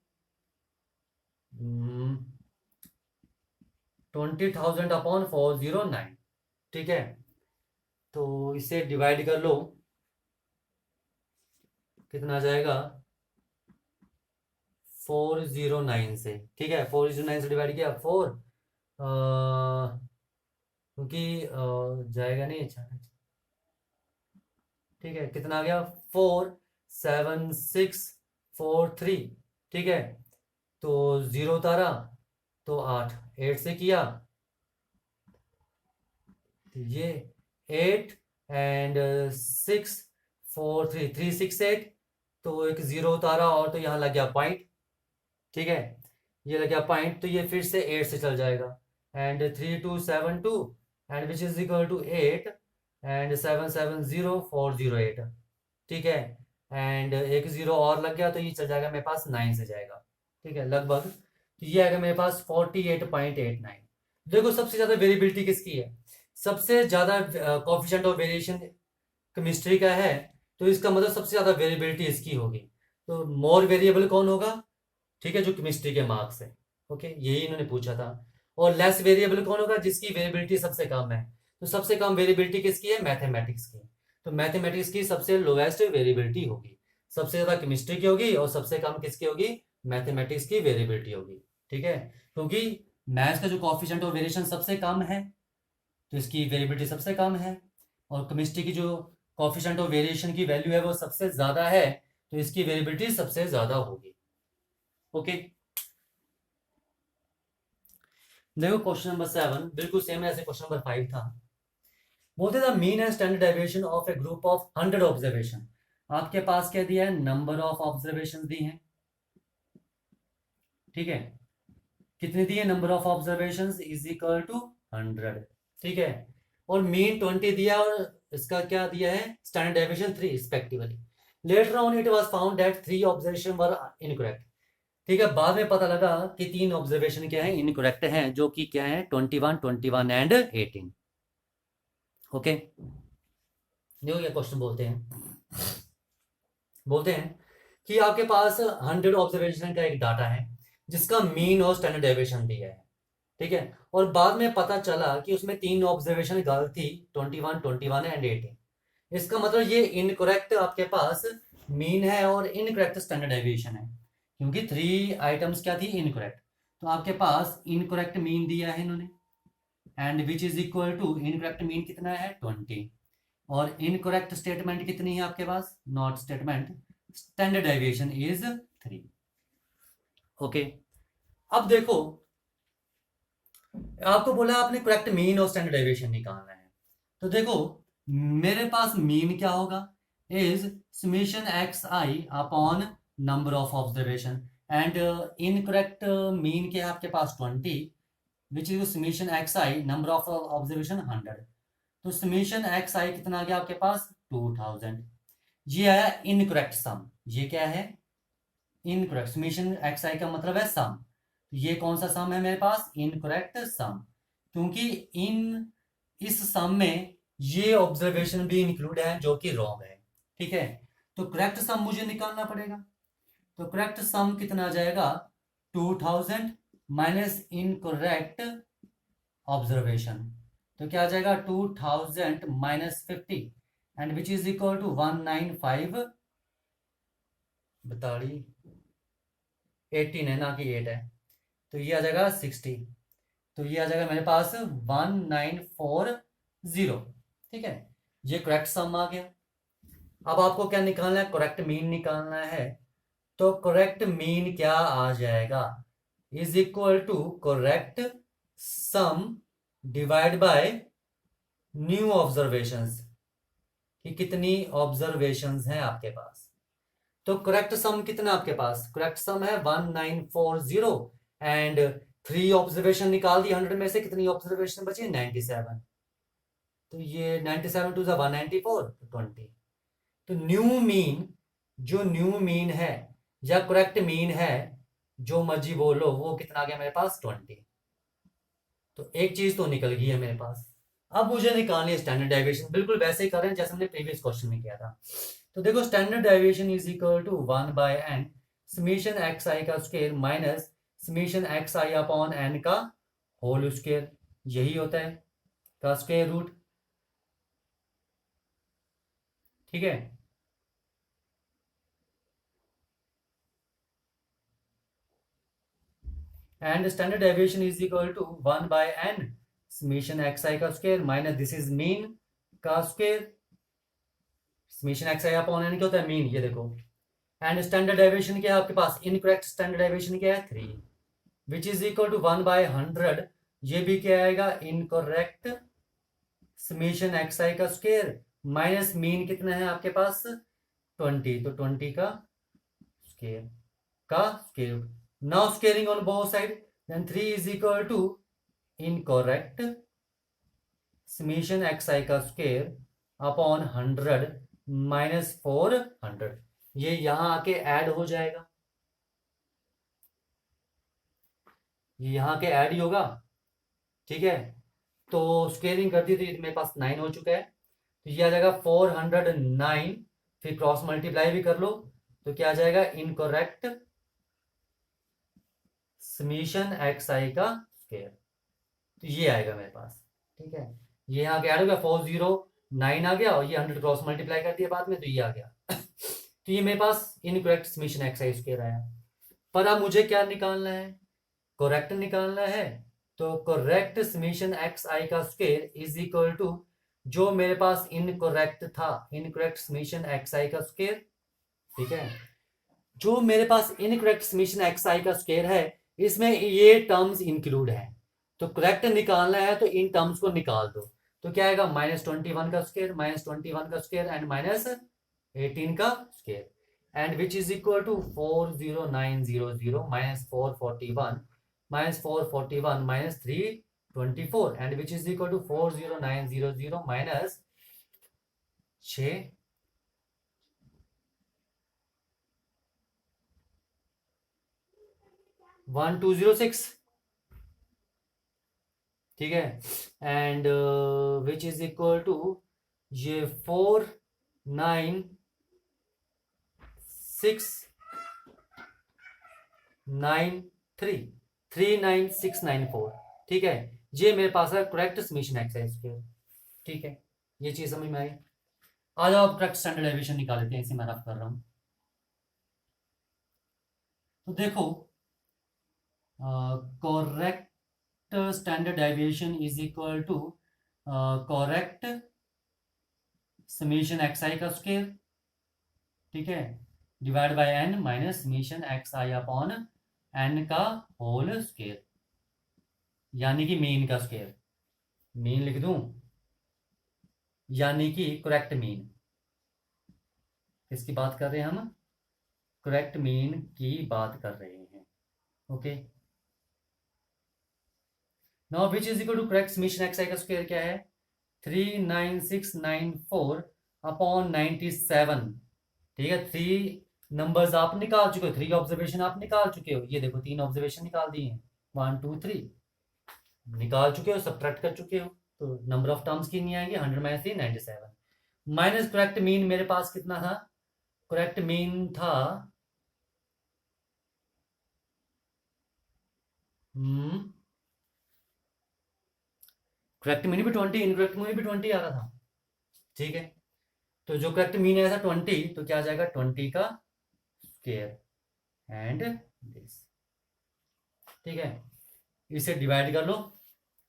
20,000/409। ठीक है, तो इसे डिवाइड कर लो, कितना आ जाएगा 409 से। ठीक है, 409 से डिवाइड किया 4, क्योंकि जाएगा नहीं। अच्छा, ठीक है, कितना आ गया 47643। ठीक है, तो 0 उतारा तो 8 8 से किया तो ये 8 एंड 643 368, तो एक 0 उतारा और तो यहाँ लग गया पॉइंट। ठीक है, ये लग गया पॉइंट, तो ये फिर से 8 से चल जाएगा and 3272 and which is equal to 8 and 770408। ठीक है, एंड एक 0 और लग गया तो ये चल जाएगा मेरे पास 9 से जाएगा। ठीक है, लगभग, तो ये आएगा मेरे पास 48.89। देखो सबसे ज्यादा वेरिएबिलिटी किसकी है, सबसे ज्यादा कोएफिशिएंट ऑफ वेरिएशन केमिस्ट्री का है, तो इसका मतलब सबसे ज्यादा वेरिएबिलिटी इसकी होगी। तो मोर वेरिएबल कौन होगा, ठीक है, जो केमिस्ट्री के मार्क्स है। ओके, यही इन्होंने पूछा था। और लेस वेरिएबल कौन होगा, जिसकी वेरिएबिलिटी सबसे कम है। तो सबसे कम वेरिएबिलिटी किसकी है, मैथमेटिक्स की। तो मैथमेटिक्स की सबसे लोएस्ट वेरिएबिलिटी होगी, सबसे ज्यादा केमिस्ट्री की होगी और सबसे कम किसकी होगी, मैथमेटिक्स की वेरिएबिलिटी होगी। ठीक है, क्योंकि मैथ्स का जो कोएफिशिएंट ऑफ वेरिएशन सबसे कम है तो इसकी वेरिएबिलिटी सबसे कम है, और केमिस्ट्री की जो कोएफिशिएंट ऑफ वेरिएशन की वैल्यू है वो सबसे ज्यादा है तो इसकी वेरिएबिलिटी सबसे ज्यादा होगी। ओके, देखो क्वेश्चन नंबर 7 बिल्कुल सेम ऐसे क्वेश्चन नंबर 5 था। बोलते the mean and standard deviation of A group of 100 observation. आपके पास क्या दिया है, नंबर ऑफ ऑब्जर्वेशन दी हैं। ठीक है, कितनी दी है, number of observation is equal to 100। ठीक है, और मीन 20 दिया और इसका क्या दिया है, standard deviation 3 respectively. Later on it was found that 3 observation were incorrect. ठीक है, बाद में पता लगा कि 3 ऑब्जर्वेशन क्या है, इनकरेक्ट हैं, जो कि क्या है 21, 21 एंड 18। ओके, न्यू ये क्वेश्चन बोलते हैं कि आपके पास 100 ऑब्जर्वेशन का एक डाटा है जिसका मीन और स्टैंडर्ड डेविएशन दिया है। ठीक है, और बाद में पता चला कि उसमें 3 ऑब्जर्वेशन गलत थी, 21, 21 एंड 18। इसका मतलब ये इनकरेक्ट आपके पास मीन है और इनकरेक्ट स्टैंडर्ड डेविएशन है, क्योंकि 3 आइटम्स क्या थी, इनकरेक्ट। तो आपके पास इनकरेक्ट मीन दिया है इन्होंने, and which is equal to incorrect mean कितना है 20, और इनकरेक्ट स्टेटमेंट कितनी है आपके पास, not statement, standard deviation is 3। Okay, अब देखो आपको बोला आपने करेक्ट मीन और स्टैंडर्ड डेविएशन निकालना है। तो देखो मेरे पास मीन क्या होगा, is summation x i upon number of observation, and incorrect mean क्या है आपके पास 20, which is summation x i number of observation 100। तो समेशन एक्स आई कितना आ गया आपके पास 2000। ये आया इनकरेक्ट सम, ये क्या है इनकरेक्ट, समेशन एक्स आई का मतलब है सम। ये कौन सा सम है मेरे पास, इनकरेक्ट सम, क्योंकि इस सम में ये ऑब्जर्वेशन भी इंक्लूड है जो कि रॉन्ग है। ठीक है, तो करेक्ट सम मुझे निकालना पड़ेगा। तो करेक्ट सम कितना आ जाएगा 2000 माइनस इनकरेक्ट ऑब्जर्वेशन, तो क्या आ जाएगा 2000 minus 50, and which is equal to 195, बताड़ी 18 है ना कि 8 है, तो ये आ जाएगा 60। तो ये आ जाएगा मेरे पास 1940। ठीक है, ये करेक्ट सम आ गया। अब आपको क्या निकालना है, करेक्ट मीन निकालना है। तो करेक्ट मीन क्या आ जाएगा, is equal to correct sum divide by new observations, कि कितनी ऑब्जर्वेशंस हैं आपके पास। तो करेक्ट सम कितना आपके पास, करेक्ट सम है 1940, एंड 3 ऑब्जर्वेशन निकाल दी 100 में से, कितनी ऑब्जर्वेशन बची 97। तो ये 97 टू 194, 20। तो न्यू मीन, जो न्यू मीन है या करेक्ट मीन है, जो मर्जी बोलो, वो कितना आ गया मेरे पास 20। तो एक चीज तो निकल गई है मेरे पास। अब मुझे निकालनी है स्टैंडर्ड डेविएशन, बिल्कुल वैसे ही कर रहे हैं जैसे हमने प्रीवियस क्वेश्चन में किया था। तो देखो standard deviation is equal to 1 by n summation x i का square minus summation x i upon n का होल स्क्वायर, यही होता है का स्क्वायर रूट। ठीक है, and standard deviation is equal to 1 by n summation x i का square minus this is mean का square, summation x i upon n क्या होता है मीन, ये देखो। एंड स्टैंडर्ड डेविएशन क्या है आपके पास, इनकरेक्ट स्टैंडर्ड डेविएशन क्या है 3, which is equal to 1 by 100, ये भी क्या आएगा इनकरेक्ट समेशन एक्स आई का स्क्वायर माइनस मीन कितना है आपके पास 20, तो 20 का स्क्वायर का square. Now squaring on both side, then 3 is equal to incorrect summation x i का स्क्वायर अपॉन 100 माइनस 400, ये यहां आके ऐड हो जाएगा, ये यहां के ऐड ही होगा। ठीक है, तो स्क्वेयरिंग कर दी तो मेरे पास 9 हो चुका है, तो ये आ जाएगा 409, फिर क्रॉस मल्टीप्लाई भी कर लो, तो क्या आ जाएगा इनकरेक्ट समेशन एक्स आई का स्क्वायर, तो ये आएगा मेरे पास। ठीक है, ये यहाँ के ऐड हो गया 409 आ गया, और ये 100 क्रॉस मल्टीप्लाई कर दिया बाद में, तो ये आ गया। तो ये मेरे पास incorrect summation x i square आया। पर अब मुझे क्या निकालना है, करेक्ट निकालना है। तो करेक्ट समेशन एक्स आई का स्क्वायर इज इक्वल टू जो मेरे पास इनकरेक्ट था, इनकरेक्ट समेशन एक्स आई का स्क्वायर। ठीक है, जो मेरे पास इनकरेक्ट समेशन एक्स आई का स्क्वायर है, इसमें ये टर्म्स इंक्लूड है, तो करेक्ट निकालना है तो इन टर्म्स को निकाल दो। तो क्या आएगा -21 का स्क्वायर, -21 का स्क्वायर एंड -18 का square, and which is equal to 40900 -441 -441 -324, and which is equal to 40900 -6 1206, ठीक है, and which is equal to ये 49693 39694, ठीक है। ये मेरे पास है करेक्ट समीशन एक्स है स्क्वायर, ठीक है। ये चीज समझ में आई। आ जाओ अब करेक्ट स्टैंडर्ड डेविएशन निकाल लेते हैं, इसे मैं रफ कर रहा हूं। तो देखो correct standard deviation is equal to correct summation x i का स्क्वायर, ठीक है, divide by n minus summation x i upon n का होल स्क्वायर, यानी कि मीन का स्क्वायर। मीन लिख दूं, यानी कि करेक्ट मीन। किसकी बात कर रहे हैं हम? करेक्ट मीन की बात कर रहे हैं, okay. Now which is equal to correct summation x i का स्क्वायर क्या है? 39694 अपॉन 97, ठीक है। 3 नंबर्स आप निकाल चुके हो, 3 ऑब्जर्वेशन आप निकाल चुके हो। ये देखो 3 ऑब्जर्वेशन निकाल दिए हैं, 1 2 3 निकाल चुके हो, सब्ट्रैक्ट कर चुके हो, तो नंबर ऑफ टर्म्स की नहीं आएंगे। 100 माइनस 3 97 माइनस करेक्ट मीन मेरे पास कितना था? करेक्ट मीन था करेक्ट मीन भी 20, इनकरेक्ट मीन भी 20 आ रहा था, ठीक है। तो जो करेक्ट मीन है 20, तो क्या आ जाएगा 20 का स्क्वायर एंड दिस, ठीक है। इसे डिवाइड कर लो,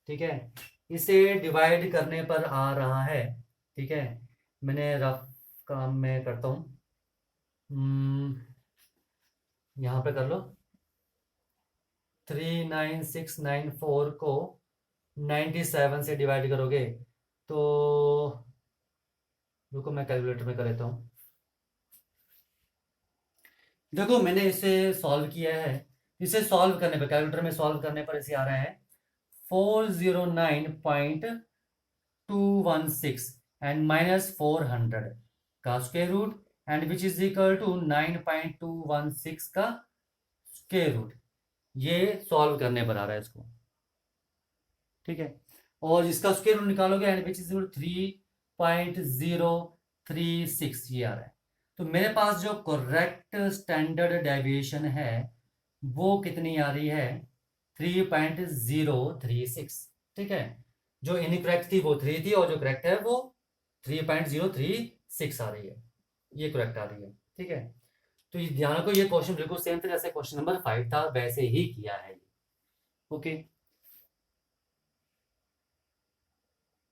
ठीक है। इसे डिवाइड करने पर आ रहा है, ठीक है। मैंने रफ काम में करता हूं, यहां पे कर लो। 39694 को 97 से डिवाइड करोगे तो, रुको मैं कैलकुलेटर में कर लेता हूँ। देखो मैंने इसे सॉल्व किया है, इसे सॉल्व करने पर, कैलकुलेटर में सॉल्व करने पर इसे आ रहा है 409.216 एंड माइनस 400 का square root and which is equal to 9.216 का स्क्वायर रूट। ये सॉल्व करने पर आ रहा है इसको, ठीक है। और इसका स्क्वायर रूट निकालोगे and which is equal to 3.036 ये आ रहा है। तो मेरे पास जो करेक्ट स्टैंडर्ड डेविएशन है वो कितनी आ रही है? 3.036, ठीक है। जो इनकरेक्ट थी वो 3 थी और जो करेक्ट है वो 3.036 आ रही है, ये करेक्ट आ रही है, ठीक है। तो ध्यान रखो ये क्वेश्चन बिल्कुल सेम था जैसे क्वेश्चन नंबर 5 था, वैसे ही किया है, ओके।